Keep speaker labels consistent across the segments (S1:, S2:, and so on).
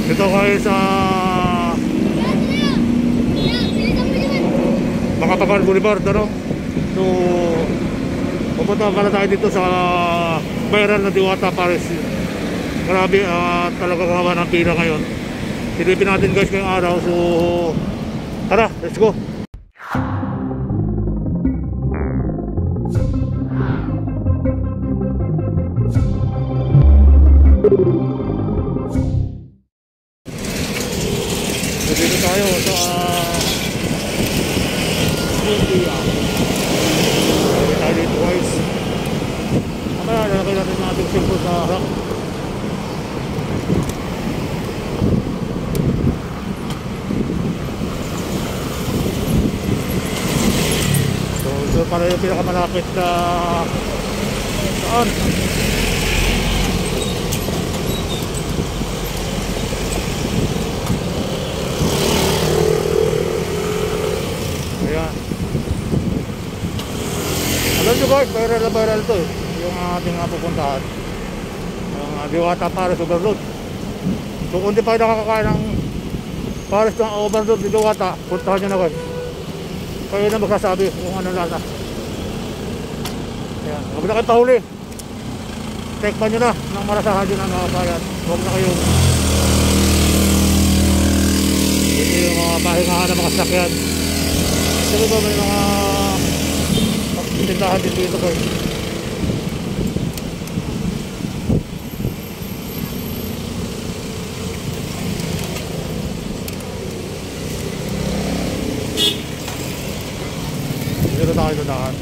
S1: Dito kayo sa Makapagal Boulevard, ano? So pupunta pala tayo dito sa viral na Diwata Paris. Grabe, talagang haba ng pila ngayon. Silipin natin guys ngayong araw. So tara, let's go. So dito tayo sa India. Tayo dito guys. Mamaya lalagay natin yung ating symbol sa harap. So ito para yung pinakamalapit na saan? Ayan. Alam nyo guys, viral na viral to eh. Yung ating pupuntahan, yung Diwata Paris Overload. So kung di pa nakakakain ng Paris ng Overload di Diwata, puntahan nyo na guys. Kayo na magsasabi kung ano lasa. Ayan, huwag na kayo pahuli. Tekpan nyo na ng marasahan nyo ng bayan. Huwag na kayo ito yung mga pahingahan ng mga sakyan. Sabi ba may mga tindahan din dito guys. Dito tayo tindahan.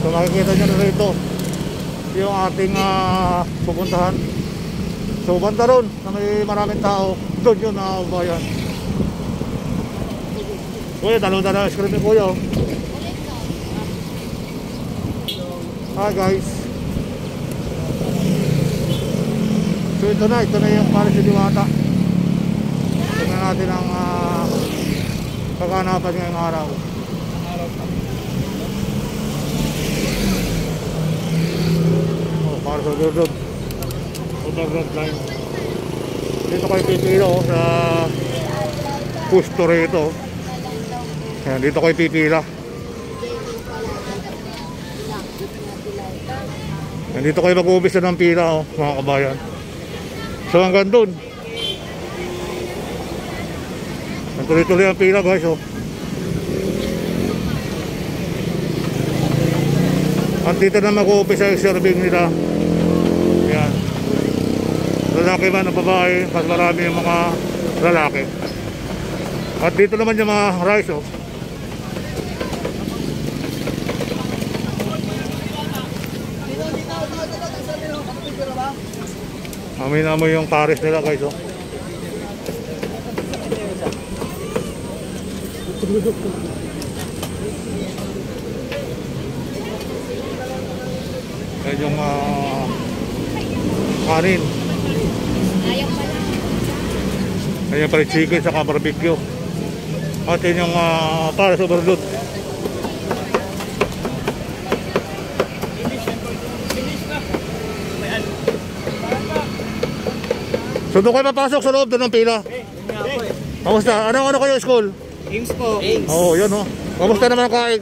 S1: So makikita nyo na rito yung ating pupuntahan. So banda ron na may maraming tao, doon yun na bayan. Kuya, dalawa na ice cream ni Kuya. Hi guys. So ito na yung Paris de Diwata. Tignan natin ang kaganapan ngayong araw. Oh, Paris Overload. Overload line. Dito kayo pipilo sa pusto rito. Ayan, dito kayo pipila. Ayan, dito kayo mag-uubis na ng pila mga kabayan. So hanggang dun tuloy-tuloy ang pila guys At dito na mag-uubis ang serving nila. Ayan, lalaki man o babae, mas marami yung mga lalaki. At dito naman yung mga rice Amoy-amoy yung Paris nila guys Yan yung kanin. Ayan pa rin chicken sa barbecue. At yun yung Paris Overload. So doon kayo papasok sa loob doon ng pila. Kamusta? Ano kayo school?
S2: Games po.
S1: Oo, yun Kamusta naman ang kain?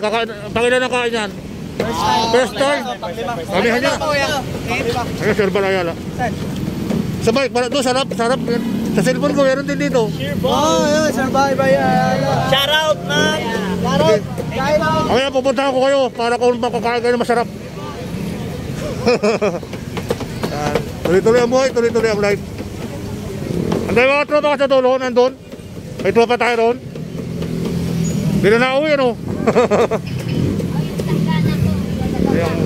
S1: Pangilan ang kain yan? First time? Kamihan niya. Ayun, Sir Balayala. Sa bike, doon, sarap. Sa cellphone ko, meron din dito.
S2: Oh, yun, Sir Balayala. Shout out, man. Shout out.
S1: Kaya pupuntahan ko kayo para kung makakain kayo na masarap. Tuloy-tuloy ang buhay, tuloy-tuloy ang life. Anday mga tropa ka sa dulo, nandun. May tropa tayo ron. Bila na uwi, Ayan.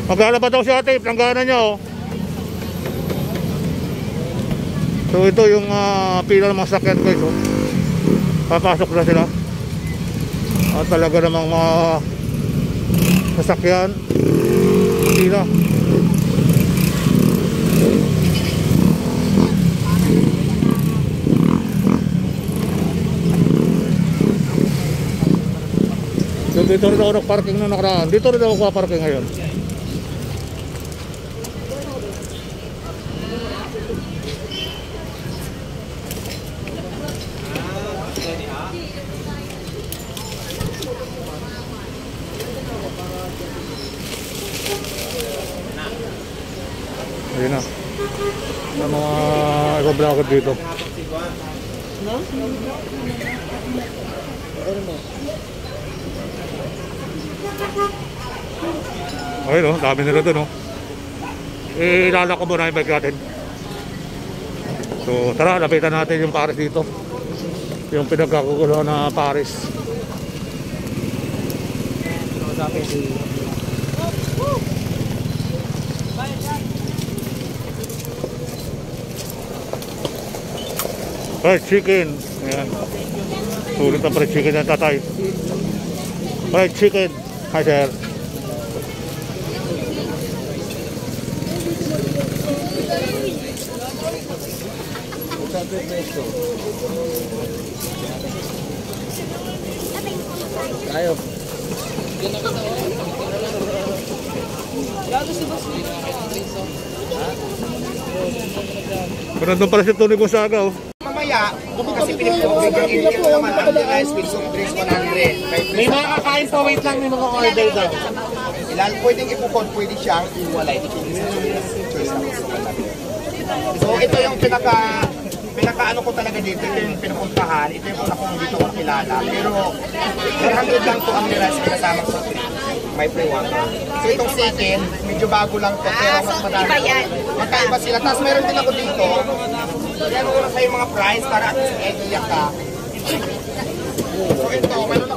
S1: Maglalaba daw si ate, planggana niya So ito yung pila ng mga sakyan guys Papasok na sila. At talaga namang mga sasakyan pila. So dito rin ako nag-parking na nakaraan. Dito rin ako parking ngayon. eco-vlogger dito. Ayun o, dami nila doon o. Ilalak ko muna yung bike natin. So tara, lapitan natin yung Paris dito. Yung pinagkakukulo na Paris. Fried chicken. Ayan. Sulit ang fried chicken ng tatay. Fried chicken. Hi sir.
S2: Tayo.
S1: Pero nandun pala si Tony Gonzaga oh.
S3: Mamaya, kasi pinipigyan ko naman ang rice with soft drinks 100.
S2: May mga kakain pa, wait lang, may mga order daw.
S3: Ilan pwedeng ipukod, pwede siyang iwalay. So ito yung pinaka ano ko talaga dito, ito yung pinupuntahan, ito yung una kong dito ko kilala. Pero 100 lang to ang rice kasama sa may free water. So itong second, medyo bago lang to, pero mas madami. Magkaiba sila. Tapos meron din ako dito. Yan ko na sa'yo mga price para at least idea ka. So ito, meron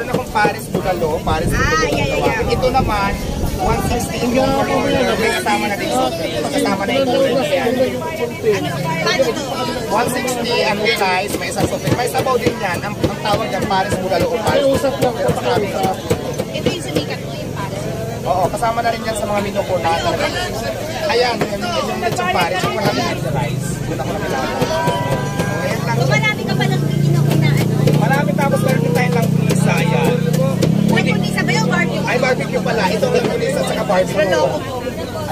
S3: akong Paris Bulalo, Paris Bulalo. Ito naman, 160 yung order. May kasama na rin. Kasama na yung order yan. 160 ang rice, may isang soft. May sabaw din yan. Ang tawag yan, Paris Bulalo o Paris.
S4: Ito yung sumikat mo yung Paris.
S3: Oo, kasama na rin yan sa mga menu ko na talaga. Ayan, yung lechong Paris, yung marami yung rice. Doon ako nakilala. Ayan lang.
S4: Marami ka palang inaano.
S3: Marami, tapos meron din tayong langkunisa. Ayan.
S4: May kunisa ba yung barbecue?
S3: Ay, barbecue pala. Ito ang langkunisa at saka barbecue.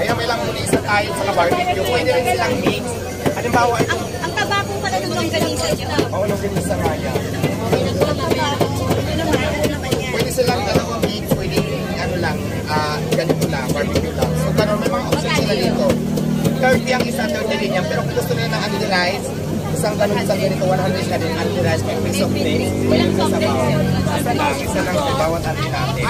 S3: Ayan, may langkunisa tayo at saka barbecue. Pwede rin silang mix. Halimbawa, ito.
S4: Ang taba kong pala ng longganisa niya.
S3: Oo, langkunisa nga yan. Pwede silang dalawang mix. Pwede ano lang, ganito lang, barbecue lang. So, ganun, may mga options sila dito. 30 ang isa, 30 din yan. Pero kung gusto nila ng unli rice, isang ganun, isang ganito, 100 na din unli rice. May piece of things. May piece of things. Isa lang sa bawat unli natin.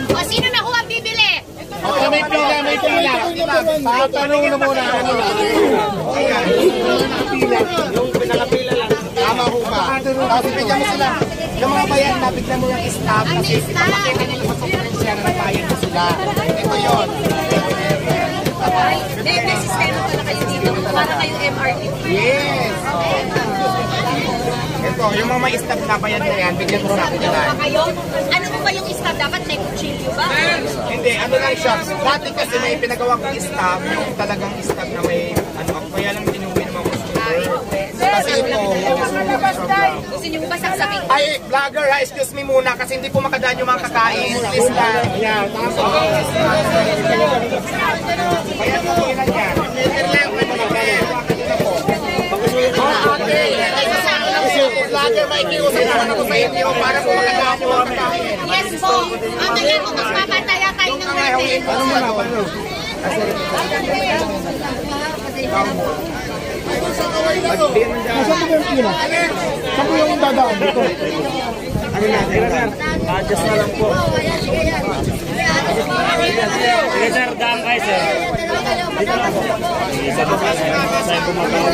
S4: O, sino na ho ang bibili?
S2: Okay, may pila, may pila. Tatanong na muna.
S3: Ayan. Yung pinakapila lang. Tama ho ba? Tapos bigyan mo sila. Yung mga bayan na, bigyan mo yung staff. Kasi ipapakita niyo yung masupirensya na nabayan mo sila. Ito yun.
S4: May sistema pala kayo dito para kayo MRT.
S3: Yes. Ito, yung mga may staff na bayan na yan, bigyan mo sa akin yan.
S4: Kayo, ano mo ba yung staff? Dapat may kutsilyo ba?
S3: Hindi, ano lang siya. Dati kasi may pinagawa kong staff, yung talagang staff na may, ano, kaya lang tinuwi ng mga customer. Kasi ito,
S4: Gusto niyo ba saksakin?
S3: ay, vlogger ha, excuse me muna kasi hindi po makadaan yung mga kakain. Please lang. Kaya po ilan yan. Vlogger, maikiusap naman ako sa inyo para po makadaan yung mga kakain.
S4: Yes po. Mamaya po, mas papataya tayo ng birthday.
S3: Ano mo na?
S2: Nasaan po yung pila? Saan po yung dadaan dito?
S3: Ano natin? Adjust na lang po.
S5: Sige sir, daan kayo sir. Dito lang po. Isa po sir. Sa'yo pumatawag.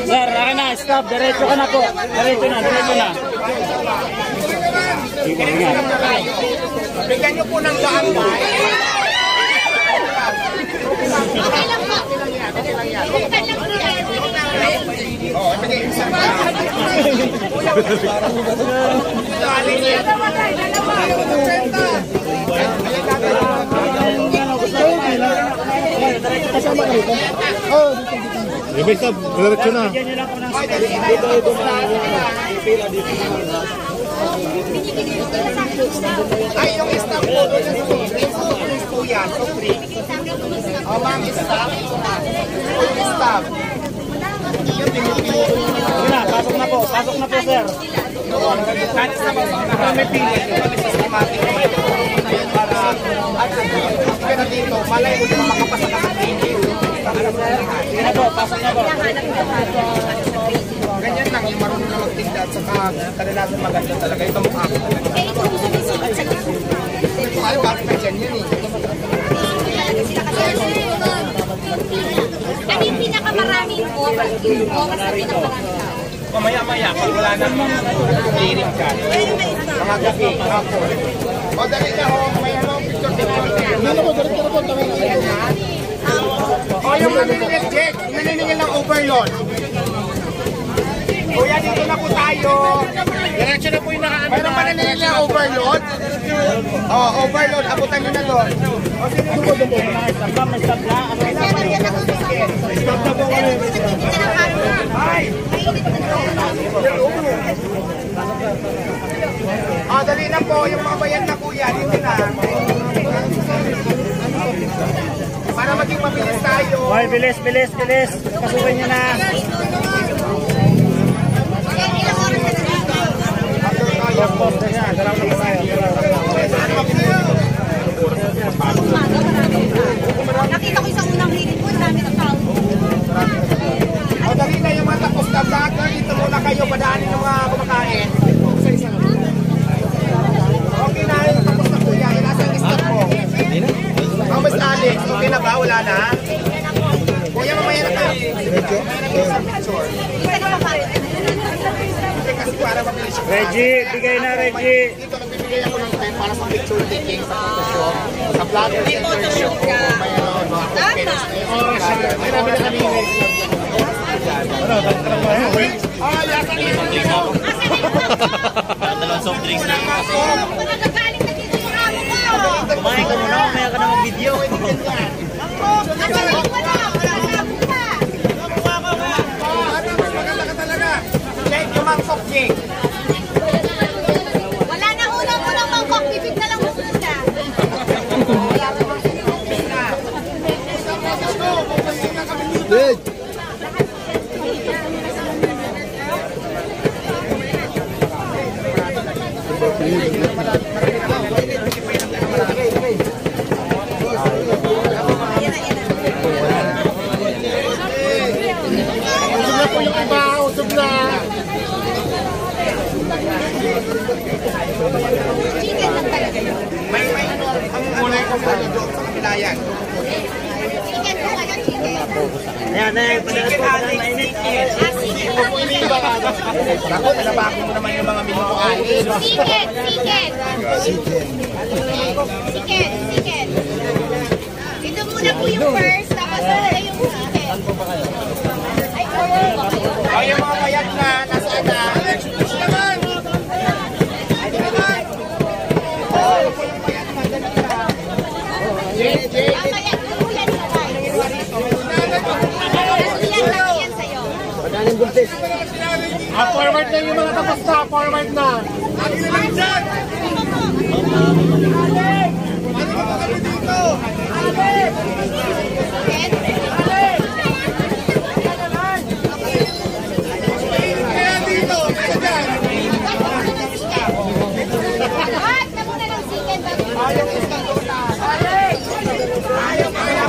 S5: Sir, akin na, stop. Diretso ka na po. Diretso na, diretso na.
S3: Bigyan niyo po ng daan guys.
S4: Okay lang po.
S3: Oo, bigyan yung isang daan.
S2: Kasama ka rito? Oo, dito.
S1: Yung basta, diretso na.
S3: Ay, yung staff po doon sa soft drinks. Soft drinks po yan. Soft drinks. Oh, ma'am, staff. Yung staff.
S5: Sige na, pasok na po. Pasok na po sir.
S3: Kahit sa mga may pili, kami systematic para ka na dito, malay mo naman makapasa ka sa training.
S5: Sige na po, pasok na po.
S3: Ganyan lang, yung marunong na magtinda at saka kadalasan maganda talaga. Ito mukha ko talaga. Ay, bakit na dyan yan eh?
S4: Ano yung pinakamaraming oras? Yung oras na pinakamaraming tao?
S3: Mamaya-maya, pag wala nang clearing ka. Mga gabi, hapon. O, dali na ho, may ano, picture din mo. O, yung maniningil, Jake, maniningil ng overload. Kuya, dito na po tayo. Diretso na po yung nakaano. Mayroong maniningil ng overload. O, overload, abutan nyo na doon. O, sino po doon po?
S5: Stop na.
S3: Stop na po kami. Ay! Ah, dali na po, yung mga bayan na kuya, dito na. Para maging mabilis tayo.
S5: Hoy, bilis. Pasukin nyo na.
S4: Ilang oras na nakita ko isang unang hirit po, dami ng tao.
S3: O, dali na yung mga tapos na vlogger. Dito muna kayo, padaanin ng mga kumakain. Okay na, yung tapos na kuya. Yung nasa lista po. Oh, Mas Alex, okay na ba? Wala na? Kuya, mamaya na tayo. Kasi para mabilis siya.
S5: Reggie, bigay na, Reggie.
S3: Dito nagbibigay ako ng time para sa picture taking sa photoshoot. Sa vlogger internship ko. May mga parents na yun. May nabi na kanina.
S5: Dalawang soft drinks na.
S4: Magagaling na dito yung amo ko.
S5: Kumain ka muna, mamaya ka na mag-video.
S4: Kasi wala
S3: Maganda ka talaga. Jake, yung mga soft drink.
S4: wala na unang mangkok, bibig na lang muna.
S3: Usog na po yung iba, usog na.
S4: Chicken lang talaga yun.
S3: May ano, ang kulay ko po doon sa kapilayan.
S4: Chicken po kayo, chicken.
S5: Ayan,
S3: Chicken aling mainit. Ako, nalabakin mo naman yung mga minuto aling.
S4: Chicken. Ito muna po yung first, tapos muna yung chicken. Ay,
S3: O, yung mga bayad na, nasaan na?
S4: mamaya, ulan na tayo. Ilan lang yan sa'yo.
S3: Forward na yung mga tapos na, forward na.
S4: At na muna ng chicken bago. Ay, wala ka pala.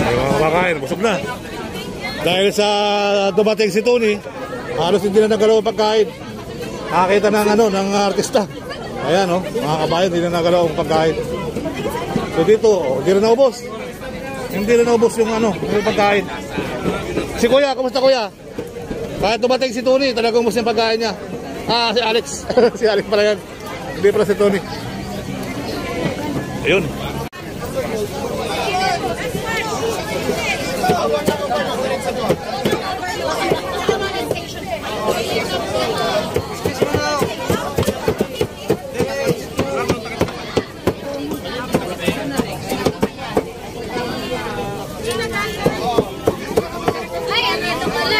S1: Ay, mga kumakain, busog na. Dahil sa dumating si Tony, halos hindi na nagalaw ang pagkain. Nakakita ng ng artista. Ayan, mga kabayan, hindi na nagalaw ang pagkain. So dito, hindi na naubos. Hindi na naubos yung yung pagkain. Si Kuya, kumusta Kuya? Kahit dumating si Tony, talagang ubos yung pagkain niya. Si Alex. Si Alex pala yan. Hindi pala si Tony. Ayun.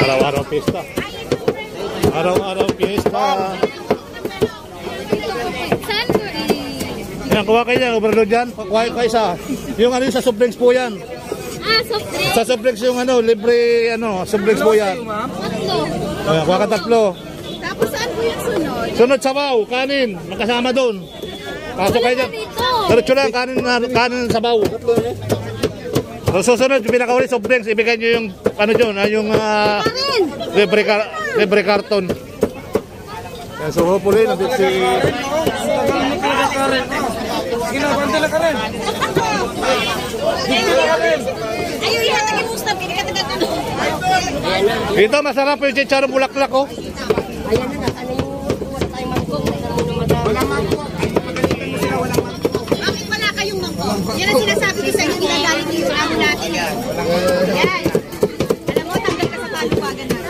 S1: Araw-araw pista. Araw-araw pista. Yan, kuha kayo yan. Overload yan. Kuha kayo isa. Yung sa soft drinks po yan.
S4: soft drink.
S1: Sa soft drinks yung ano, libre ano, soft drinks po yan.
S4: Tatlo.
S1: Ayan, kuha ka tatlo.
S4: Tapos saan po yung sunod?
S1: Sunod sabaw, kanin, magkasama doon. Pasok kayo dyan. Diretso lang, kanin sabaw. So, susunod, yung pinakahuli soft drinks, ibigay nyo yung, ano dyan, yung libre karton. Yan, so hopefully, nandito si...
S4: Ayaw yan, naging musta, pinakatagal ka mo.
S1: Ito, masarap yung chicharong bulaklak, oh.
S4: Ayan na, nasaan na yung wala tayong mangkong.
S3: Walang mangkok.
S4: Bakit wala kayong mangkong? Yan ang sinasabi ko sa inyo, nilagaling niyo yung amo natin. Yan. Alam mo, tanggal ka sa paluwagan natin.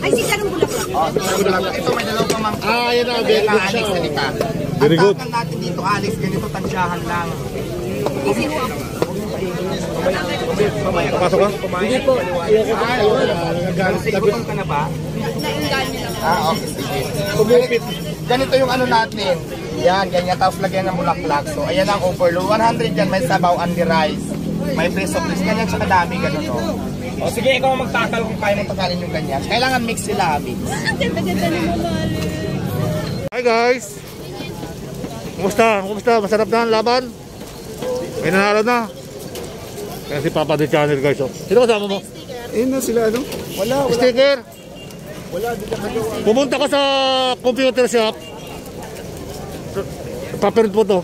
S4: Ay, si Charong bulaklak.
S3: Ito may dalawang pamangkin.
S1: Yan na, very good siya.
S3: Alex, ganita.
S1: Very good.
S3: Ang natin dito, Alex, ganito, tansyahan lang.
S1: Pasok ka?
S3: Hindi po. Gutom ka na ba? Okay, sige. Kumupit. Ganito yung ano natin. Yan, ganyan. Tapos lagyan ng bulaklak. So, ayan ang overload. 100 yan. May sabaw and the rice. May preso please. Ganyan siya kadami. Ganun, no? O sige, ikaw ang magtakal kung kaya mong takalin yung ganyan. Kailangan mix sila, mix.
S1: Hi guys! Kumusta? Kumusta? Masarap na ang laban? May nanalo na. Kaya si Papa The Channel guys. Oh. Sino kasama mo?
S2: Ayun na sila, ano? Wala.
S1: Sticker!
S2: Wala, di ka nagawa.
S1: Pumunta ka sa computer shop. Paprint mo to.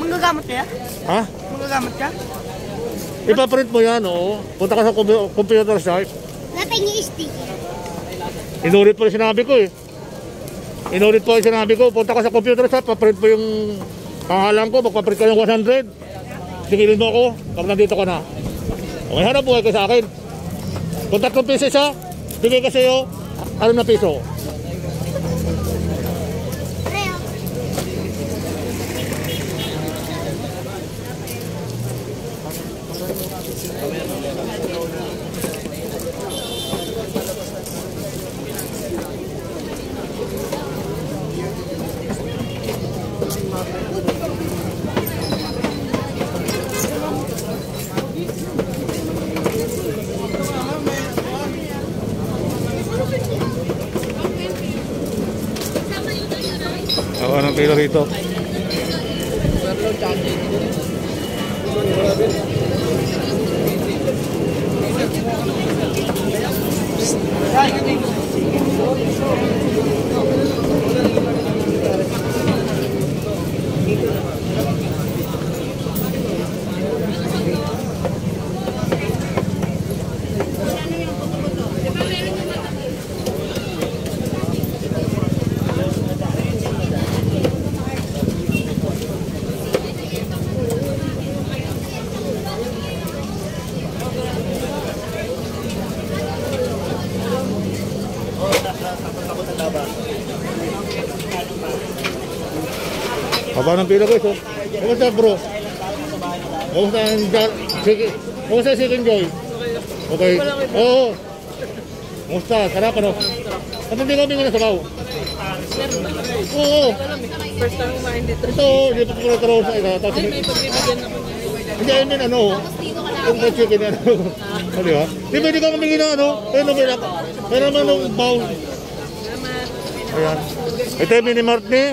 S4: Manggagamot kaya?
S1: Ha?
S4: Manggagamot ka?
S1: Ipaprint mo yan, oo. Punta ka sa computer shop.
S4: Natin yung sticker.
S1: Inulit po yung sinabi ko eh. Inulit po yung sinabi ko. Punta ka sa computer shop, paprint mo yung pangalan ko. Magpaprint ka ng 100. Tingilin mo ako pag nandito ka na. Okay, hanap buhay ka sa akin. Kung 3 piso siya, bigay ka sa'yo 6 na piso. Anong kilo rito? Haba ng pila guys, oh. Kumusta bro? Kumusta ang kumusta Second Joy? Okay. Oo. Kumusta? Sarap ano? At hindi kami nga nasabaw? Oo.
S6: First time kumain dito.
S1: Ito, hindi pa ko nataraw sa ito.
S6: Ay, may pagbibigyan naman yun.
S1: Hindi, I mean ano, yung chicken ano. Ano di ba? Di ba hindi ka kamingin na ano? Ano ba yun? Pero naman nung bowl. Ayan. Ito yung minimart ni.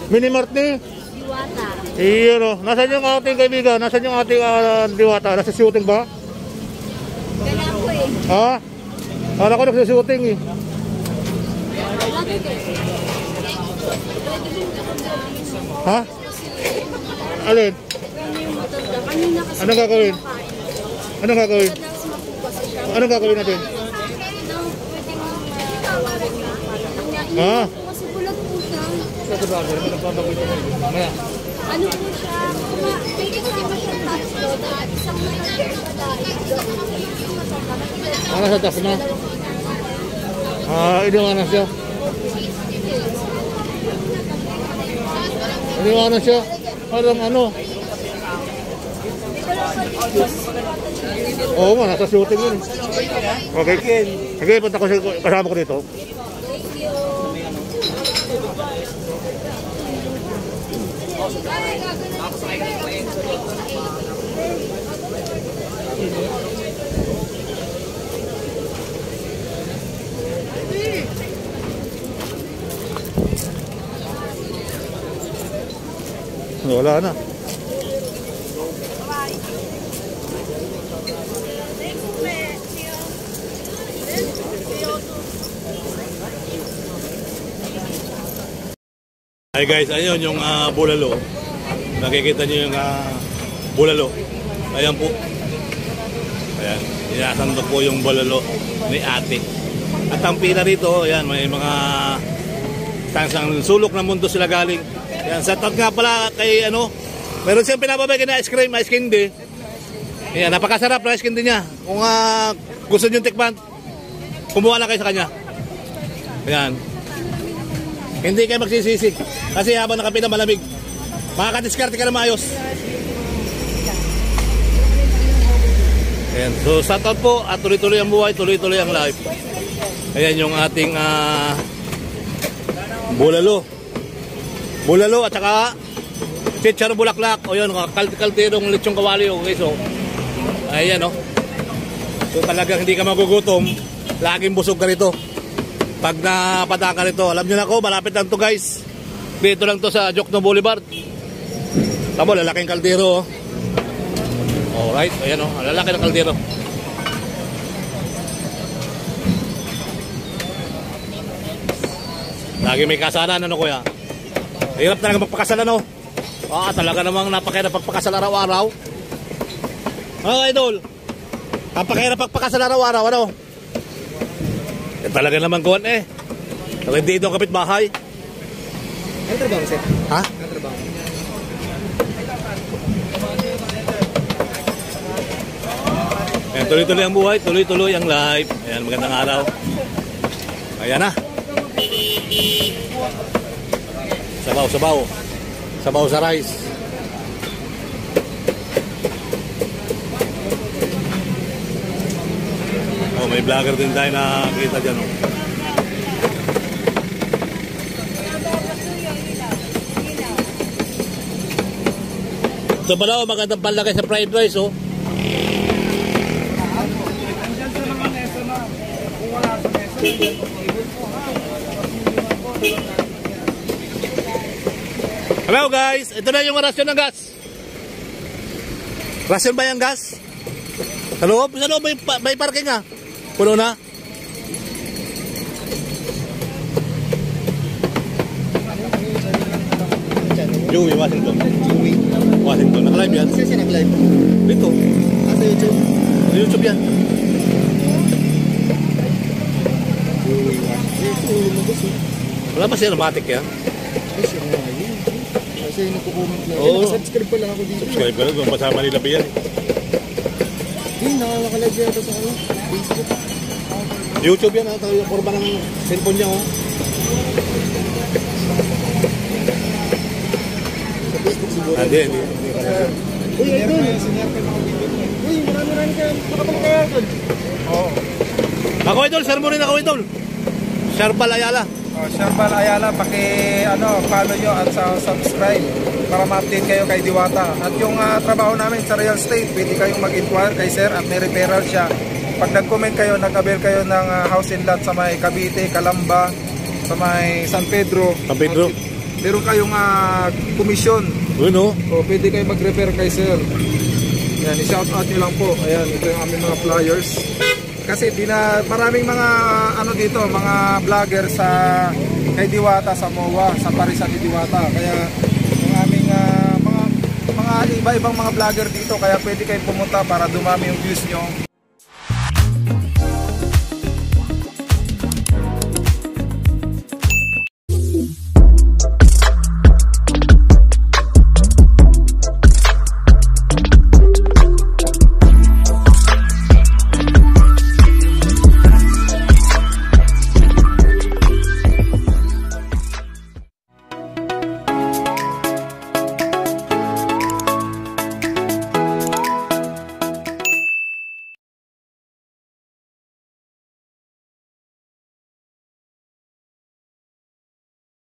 S1: Minimart ni.
S4: Diwata.
S1: Iyon o. Nasaan yung ating kaibigan? Nasaan yung ating diwata? Nasa shooting ba?
S4: Gana po eh.
S1: Ha? Kala ko nagsa-shooting eh. Ha? Alin? Anong gagawin? Anong gagawin? Anong gagawin natin? Ha?
S4: Kasi bulat po siya.
S1: Sa bagay, nagpapagawin ko ngayon. Maya.
S4: Ano po siya? May kasama siya tatlo. Isang matanda sa dahil.
S1: Nasa taas na. Iniwanan siya. Iniwanan siya. Parang ano. Oo nga, nasa shooting yun. Okay. Sige, punta ko kasama ko dito.
S4: Thank you.
S1: Wala na. Hi guys, ayun yung bulalo. Nakikita niyo yung bulalo. Ayan po. Ayan, inasandok po yung bulalo ni ate. At ang pila rito, ayan, may mga tansang sulok ng mundo sila galing. Ayan, sa tag nga pala kay ano, meron siyang pinapabay na ice cream candy. Ayan, napakasarap na ice candy niya. Kung gusto niyo tikman, kumuha lang kayo sa kanya. Ayan. Hindi kayo magsisisi. Kasi habang nakapila malamig, makakadiskarte ka na maayos. Ayan. So, shout out po at tuloy-tuloy ang buhay, tuloy-tuloy ang life. Ayan yung ating bulalo. Bulalo at saka chichar bulaklak. O yun, kaltirong lechong kawali. Okay, so, ayan o. So, talagang hindi ka magugutom. Laging busog ka rito. Pag napadaan ka rito, alam nyo na ko, malapit lang to guys. Dito lang to sa Jokno Boulevard. Tamo, lalaking kaldero. Alright, ayan o, lalaki ng kaldero. Lagi may kasalan, ano kuya? Hirap talaga magpakasalan o. Talaga namang napakahirap pagpakasal araw-araw. Idol, napakahirap pagpakasal araw-araw, ano? Talaga naman kuwan eh. So, hindi ito ang kapitbahay.
S2: Ano trabaho, sir?
S1: Ha?
S2: Ano trabaho?
S1: Ayan, tuloy-tuloy ang buhay, tuloy-tuloy ang life. Ayan, magandang araw. Ayan na. Sabaw, sabaw. Sabaw sa rice. Oh, may vlogger din tayo na kita dyan. Oh. So pala, magandang palagay sa fried rice. Oh. Hello guys, ito na yung rasyon ng gas. Rasyon ba yung gas? Sa loob may parking ha. Puno na. Joey Washington. Washington, naka-live yan.
S2: Kasi siya nag-live.
S1: Dito.
S2: Sa YouTube.
S1: Sa YouTube yan. Wala ba siya automatic yan?
S2: Kasi nga yun. Kasi nagko-comment lang.
S1: Oo.
S2: Subscribe pa lang ako dito.
S1: Subscribe ka lang, kung pasama nila ba yan?
S2: Hindi, nakakalive yan ito sa Facebook.
S1: YouTube yan, ito yung forma ng cellphone niya. Oh.
S2: Sa Facebook siguro.
S1: Hindi.
S2: Uy, Idol! Uy, marami ka. Nakapal kaya, Idol.
S3: Oo.
S1: Ako idol, share mo rin ako idol. Sharbal Ayala.
S3: Sharbal Ayala, follow nyo at subscribe para ma-update kayo kay Diwata. At yung trabaho namin sa real estate, pwede kayong mag-inquire kay sir at may referral siya. Pag nag-comment kayo, nag-avail kayo ng house and lot sa may Cavite, Calamba, sa may San Pedro.
S1: San Pedro.
S3: Meron kayong komisyon.
S1: Ano?
S3: So, pwede kayo mag-refer kay sir. Yan, i-shout out nyo lang po. Ayan, ito yung aming mga flyers. Kasi maraming mga dito, mga vlogger sa kay Diwata sa MOA, sa Parisan ni Diwata. Kaya yung aming mga iba-ibang mga vlogger dito, kaya pwede kayong pumunta para dumami yung views nyo.